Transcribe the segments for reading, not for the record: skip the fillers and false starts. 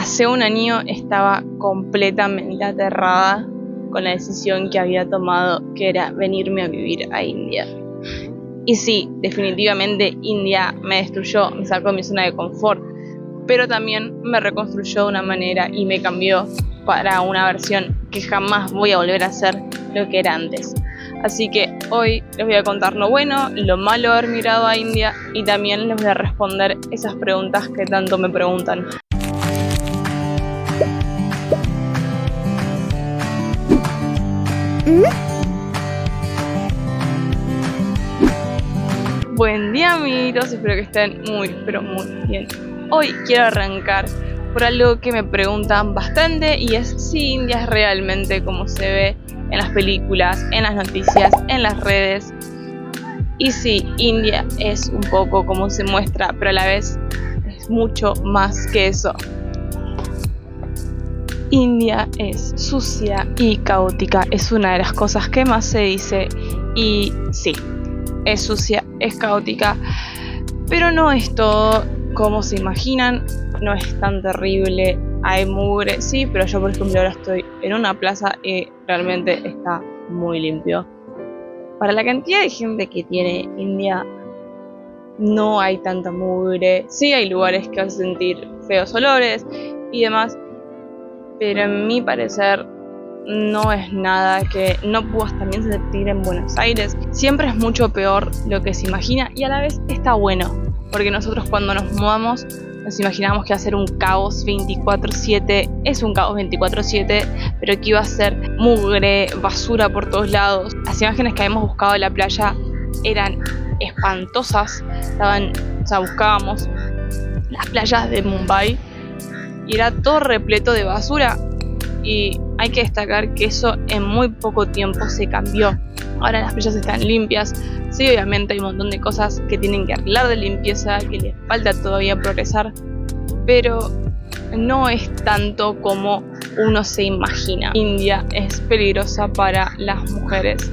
Hace un año estaba completamente aterrada con la decisión que había tomado, que era venirme a vivir a India. Y sí, definitivamente India me destruyó, me sacó de mi zona de confort, pero también me reconstruyó de una manera y me cambió para una versión que jamás voy a volver a ser lo que era antes. Así que hoy les voy a contar lo bueno, lo malo de haber migrado a India y también les voy a responder esas preguntas que tanto me preguntan. Buen día, amiguitos, espero que estén muy, pero muy bien. Hoy quiero arrancar por algo que me preguntan bastante y es si India es realmente como se ve en las películas, en las noticias, en las redes. Y sí, India es un poco como se muestra, pero a la vez es mucho más que eso. India es sucia y caótica, es una de las cosas que más se dice y sí, es sucia, es caótica, pero no es todo como se imaginan, no es tan terrible, hay mugre, sí, pero yo por ejemplo ahora estoy en una plaza y realmente está muy limpio. Para la cantidad de gente que tiene India, no hay tanta mugre, sí hay lugares que hacen sentir feos olores y demás, pero en mi parecer no es nada que no puedas también sentir en Buenos Aires. Siempre es mucho peor lo que se imagina y a la vez está bueno, porque nosotros cuando nos mudamos nos imaginamos que iba a ser un caos 24/7, es un caos 24/7, pero que iba a ser mugre, basura por todos lados. Las imágenes que habíamos buscado de la playa eran espantosas, buscábamos las playas de Mumbai y era todo repleto de basura y hay que destacar que eso en muy poco tiempo se cambió. Ahora las playas están limpias, sí, obviamente hay un montón de cosas que tienen que arreglar de limpieza, que les falta todavía progresar, pero no es tanto como uno se imagina. India es peligrosa para las mujeres.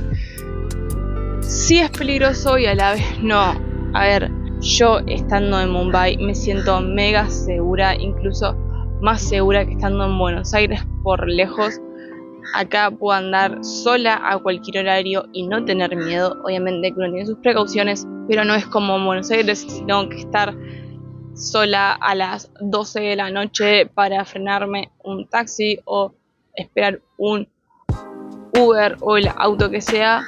Sí es peligroso y a la vez no. A ver, yo estando en Mumbai me siento mega segura, incluso más segura que estando en Buenos Aires por lejos. Acá puedo andar sola a cualquier horario y no tener miedo. Obviamente que uno tiene sus precauciones, pero no es como en Buenos Aires, si tengo que estar sola a las 12 de la noche para frenarme un taxi o esperar un Uber o el auto que sea.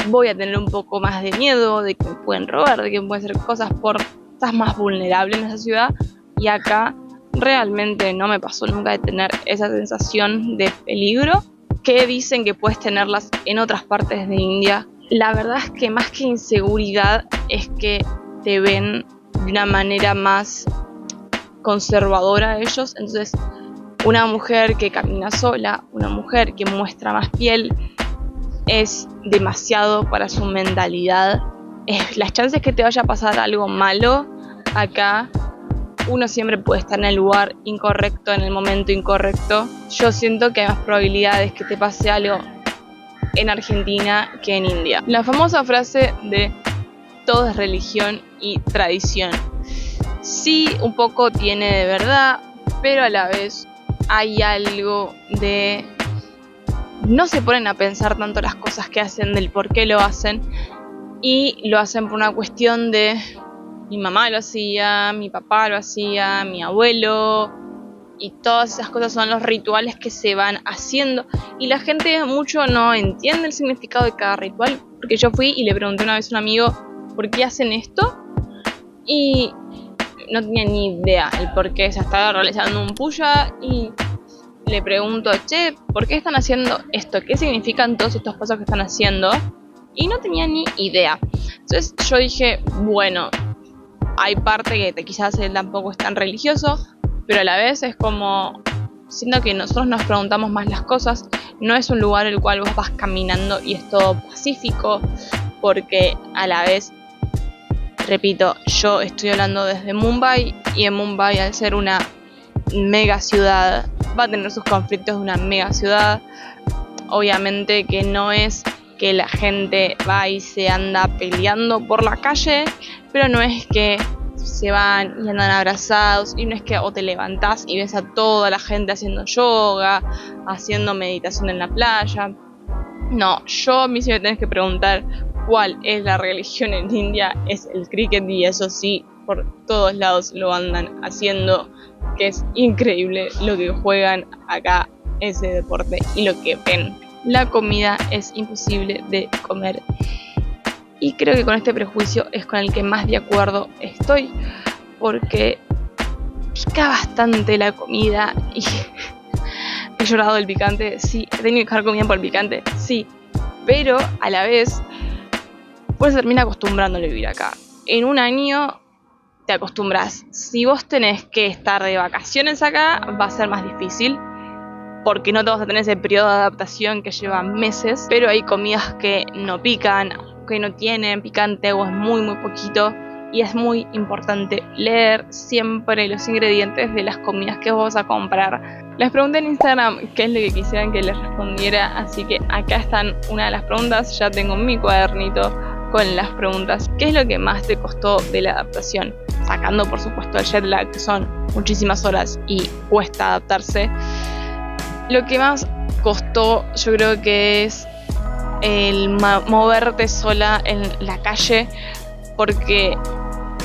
Voy a tener un poco más de miedo de que me pueden robar, de que me pueden hacer cosas estás más vulnerable en esa ciudad, y acá realmente no me pasó nunca de tener esa sensación de peligro que dicen que puedes tenerlas en otras partes de India. La verdad es que más que inseguridad es que te ven de una manera más conservadora ellos. Entonces una mujer que camina sola, una mujer que muestra más piel, es demasiado para su mentalidad. Las chances que te vaya a pasar algo malo acá, uno siempre puede estar en el lugar incorrecto, en el momento incorrecto. Yo siento que hay más probabilidades que te pase algo en Argentina que en India. La famosa frase de todo es religión y tradición. Sí, un poco tiene de verdad, pero a la vez hay algo de no se ponen a pensar tanto las cosas que hacen, del por qué lo hacen, y lo hacen por una cuestión de mi mamá lo hacía, mi papá lo hacía, mi abuelo, y todas esas cosas son los rituales que se van haciendo y la gente mucho no entiende el significado de cada ritual, porque yo fui y le pregunté una vez a un amigo ¿por qué hacen esto? Y no tenía ni idea el por qué. Se estaba realizando un puya y le pregunto, che, ¿por qué están haciendo esto? ¿Qué significan todos estos pasos que están haciendo? Y no tenía ni idea. Entonces yo dije, bueno, hay parte que quizás él tampoco es tan religioso, pero a la vez es como, siento que nosotros nos preguntamos más las cosas. No es un lugar el cual vos vas caminando y es todo pacífico, porque a la vez, repito, yo estoy hablando desde Mumbai, y en Mumbai, al ser una mega ciudad, va a tener sus conflictos de una mega ciudad. Obviamente que no es que la gente va y se anda peleando por la calle, pero no es que se van y andan abrazados, y no es que o te levantás y ves a toda la gente haciendo yoga, haciendo meditación en la playa. No, a mí si me tenés que preguntar cuál es la religión en India, es el cricket, y eso sí, por todos lados lo andan haciendo, que es increíble lo que juegan acá ese deporte y lo que ven. La comida es imposible de comer, y creo que con este prejuicio es con el que más de acuerdo estoy, porque pica bastante la comida y he llorado del picante, sí, he tenido que dejar comida por el picante, sí, pero a la vez pues se termina acostumbrándolo a vivir acá. En un año te acostumbras. Si vos tenés que estar de vacaciones acá, va a ser más difícil, porque no te vas a tener ese periodo de adaptación que lleva meses, pero hay comidas que no pican, que no tienen picante o es muy poquito, y es muy importante leer siempre los ingredientes de las comidas que vos vas a comprar. Les pregunté en Instagram qué es lo que quisieran que les respondiera, así que acá están una de las preguntas. Ya tengo mi cuadernito con las preguntas. ¿Qué es lo que más te costó de la adaptación? Sacando por supuesto el jet lag, que son muchísimas horas y cuesta adaptarse. Lo que más costó, yo creo que es el moverte sola en la calle, porque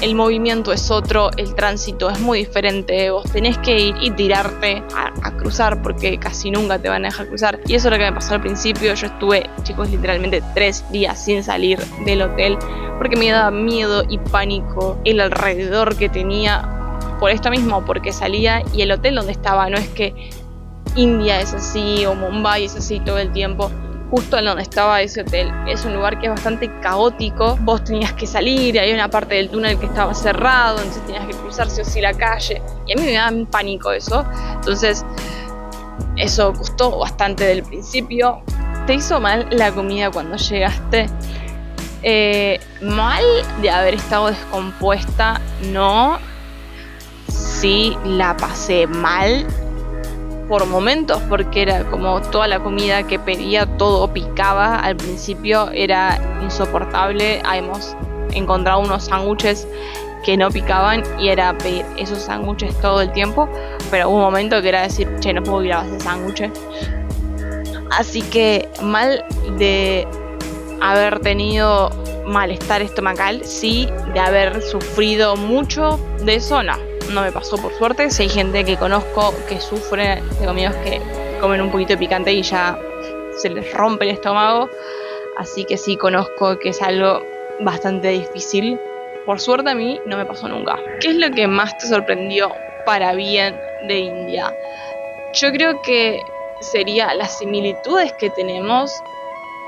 el movimiento es otro, el tránsito es muy diferente, vos tenés que ir y tirarte a cruzar, porque casi nunca te van a dejar cruzar, y eso es lo que me pasó al principio. Yo estuve, chicos, literalmente 3 días sin salir del hotel, porque me daba miedo y pánico el alrededor que tenía, por esto mismo, porque salía y el hotel donde estaba, no es que India es así o Mumbai es así todo el tiempo. Justo en donde estaba ese hotel es un lugar que es bastante caótico. Vos tenías que salir y había una parte del túnel que estaba cerrado, entonces tenías que cruzar sí o sí la calle, y a mí me daba pánico eso. Entonces eso costó bastante del principio. ¿Te hizo mal la comida cuando llegaste? Mal de haber estado descompuesta, no. Sí, la pasé mal por momentos, porque era como toda la comida que pedía, todo picaba. Al principio era insoportable. Hemos encontrado unos sándwiches que no picaban y era pedir esos sándwiches todo el tiempo, pero hubo un momento que era decir, che, no puedo ir a base de sándwiches. Así que mal de haber tenido malestar estomacal, sí. De haber sufrido mucho de eso, no me pasó, por suerte. Si hay gente que conozco que sufre, tengo amigos que comen un poquito de picante y ya se les rompe el estómago, así que sí conozco que es algo bastante difícil. Por suerte a mí no me pasó nunca. ¿Qué es lo que más te sorprendió para bien de India? Yo creo que sería las similitudes que tenemos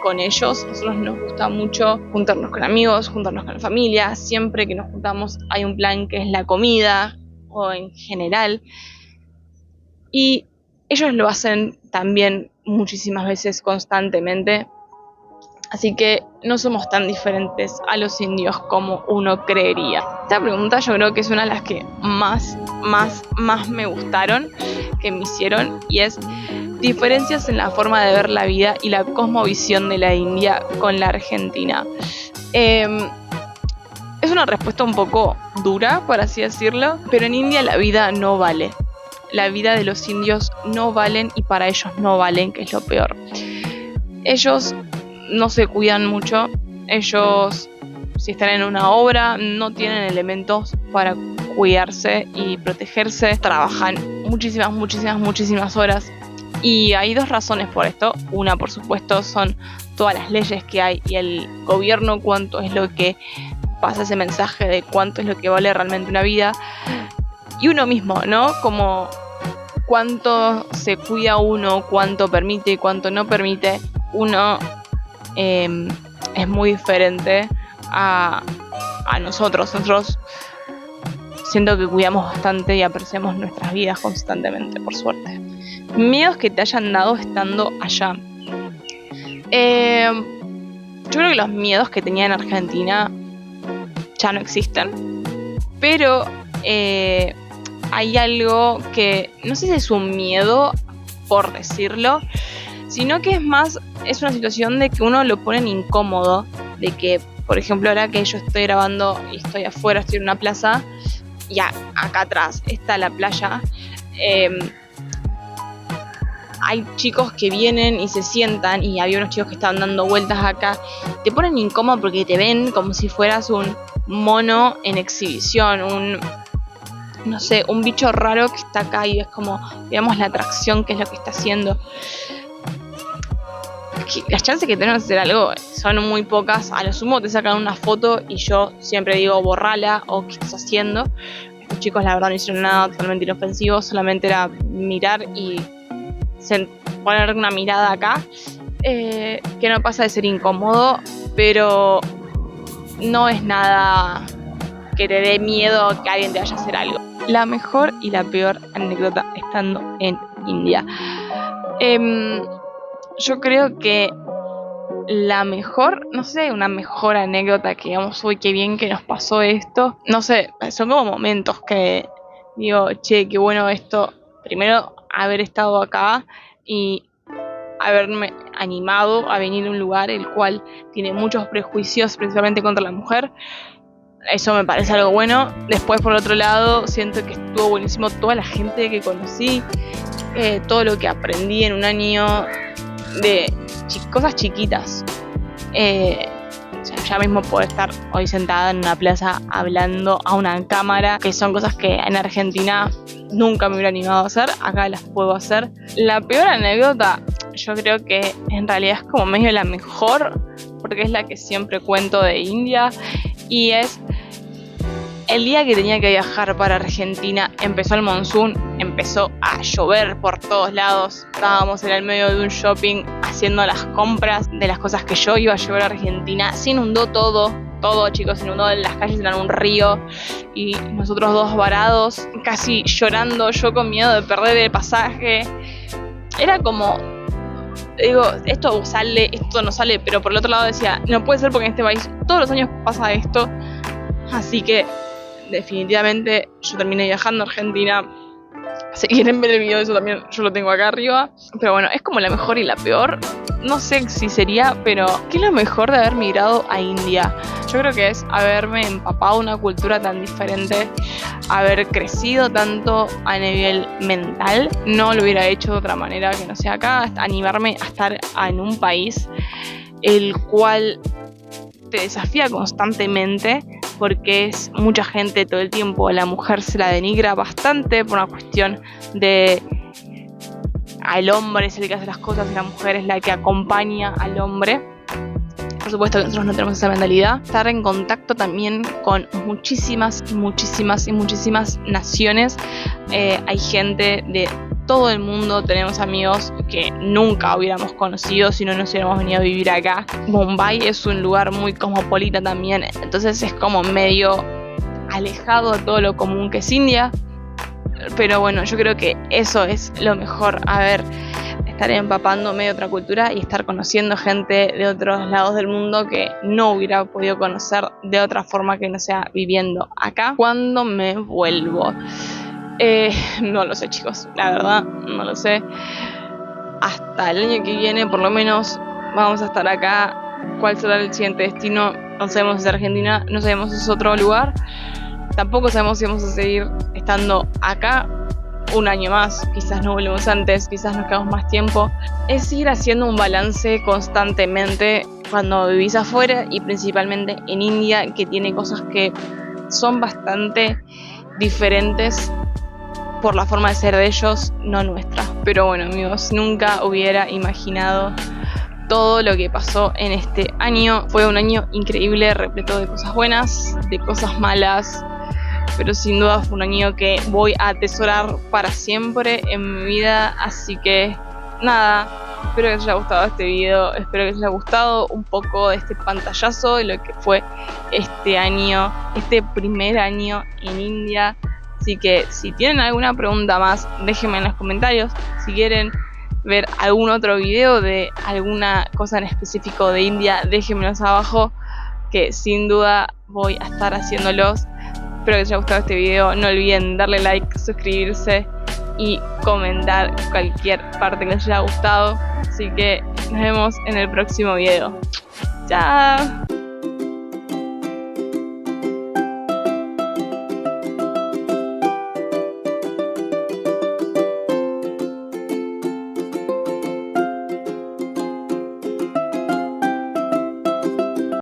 con ellos. Nosotros nos gusta mucho juntarnos con amigos, juntarnos con la familia. Siempre que nos juntamos hay un plan que es la comida, o en general, y ellos lo hacen también muchísimas veces, constantemente. Así que no somos tan diferentes a los indios como uno creería. Esta pregunta yo creo que es una de las que más me gustaron, que me hicieron, y es diferencias en la forma de ver la vida y la cosmovisión de la India con la Argentina. Es una respuesta un poco dura, por así decirlo, pero en India la vida no vale. La vida de los indios no valen, y para ellos no valen, que es lo peor. Ellos no se cuidan mucho. Ellos, si están en una obra, no tienen elementos para cuidarse y protegerse. Trabajan muchísimas horas. Y hay 2 razones por esto. Una, por supuesto, son todas las leyes que hay y el gobierno, cuánto es lo que pasa ese mensaje de cuánto es lo que vale realmente una vida. Y uno mismo, ¿no? Como cuánto se cuida uno, cuánto permite y cuánto no permite. Uno es muy diferente a nosotros. Nosotros siento que cuidamos bastante y apreciamos nuestras vidas constantemente, por suerte. Miedos que te hayan dado estando allá. Yo creo que los miedos que tenía en Argentina ya no existen, pero hay algo que no sé si es un miedo, por decirlo, sino que es una situación de que uno lo ponen incómodo, de que Por ejemplo, ahora que yo estoy grabando y estoy afuera, estoy en una plaza, y acá atrás está la playa, hay chicos que vienen y se sientan, y había unos chicos que estaban dando vueltas acá, te ponen incómodo porque te ven como si fueras un mono en exhibición, no sé, un bicho raro que está acá, y es como, digamos, la atracción, que es lo que está haciendo. Las chances que tenemos de hacer algo son muy pocas. A lo sumo te sacan una foto y yo siempre digo borrala o qué estás haciendo. Estos chicos la verdad no hicieron nada totalmente inofensivo, solamente era mirar y poner una mirada acá, que no pasa de ser incómodo, pero no es nada que te dé miedo que alguien te vaya a hacer algo. La mejor y la peor anécdota estando en India. Yo creo que la mejor, no sé, una mejor anécdota que digamos, uy, qué bien que nos pasó esto. No sé, son como momentos que digo, che, qué bueno esto. Primero, haber estado acá y haberme animado a venir a un lugar el cual tiene muchos prejuicios, principalmente contra la mujer. Eso me parece algo bueno. Después, por otro lado, siento que estuvo buenísimo toda la gente que conocí, todo lo que aprendí en un año de cosas chiquitas. Ya mismo puedo estar hoy sentada en una plaza hablando a una cámara, que son cosas que en Argentina nunca me hubiera animado a hacer, acá las puedo hacer. La peor anécdota, yo creo que en realidad es como medio la mejor, porque es la que siempre cuento de India, y es el día que tenía que viajar para Argentina. Empezó el monzón, empezó a llover por todos lados, estábamos en el medio de un shopping haciendo las compras de las cosas que yo iba a llevar a Argentina. Se inundó todo, chicos, se inundó, las calles eran un río, y nosotros dos varados, casi llorando, yo con miedo de perder el pasaje. Era como, digo, esto sale, esto no sale, pero por el otro lado decía, no puede ser porque en este país todos los años pasa esto. Así que definitivamente yo terminé viajando a Argentina. Si quieren ver el video de eso también, yo lo tengo acá arriba. Pero bueno, es como la mejor y la peor. No sé si sería, pero ¿qué es lo mejor de haber migrado a India? Yo creo que es haberme empapado una cultura tan diferente, haber crecido tanto a nivel mental. No lo hubiera hecho de otra manera que no sea acá. Animarme a estar en un país el cual te desafía constantemente, porque es mucha gente todo el tiempo. A la mujer se la denigra bastante por una cuestión de al hombre es el que hace las cosas y la mujer es la que acompaña al hombre. Por supuesto que nosotros no tenemos esa mentalidad. Estar en contacto también con muchísimas naciones. Hay gente de todo el mundo, tenemos amigos que nunca hubiéramos conocido si no nos hubiéramos venido a vivir acá. Mumbai es un lugar muy cosmopolita también, entonces es como medio alejado de todo lo común que es India. Pero bueno, yo creo que eso es lo mejor, estar empapándome de otra cultura y estar conociendo gente de otros lados del mundo que no hubiera podido conocer de otra forma que no sea viviendo acá. ¿Cuándo me vuelvo? No lo sé, chicos, la verdad no lo sé. Hasta el año que viene por lo menos vamos a estar acá. ¿Cuál será el siguiente destino? No sabemos si es Argentina, no sabemos si es otro lugar. Tampoco sabemos si vamos a seguir estando acá un año más. Quizás no volvemos antes, quizás nos quedamos más tiempo. Es ir haciendo un balance constantemente cuando vivís afuera, y principalmente en India, que tiene cosas que son bastante diferentes por la forma de ser de ellos, no nuestra. Pero bueno, amigos, nunca hubiera imaginado todo lo que pasó en este año. Fue un año increíble, repleto de cosas buenas, de cosas malas, pero sin duda fue un año que voy a atesorar para siempre en mi vida. Así que nada, espero que les haya gustado este video, espero que les haya gustado un poco de este pantallazo de lo que fue este año, este primer año en India. Así que si tienen alguna pregunta más, déjenme en los comentarios. Si quieren ver algún otro video de alguna cosa en específico de India, déjenmelos abajo, que sin duda voy a estar haciéndolos. Espero que les haya gustado este video. No olviden darle like, suscribirse y comentar cualquier parte que les haya gustado. Así que nos vemos en el próximo video. Chao.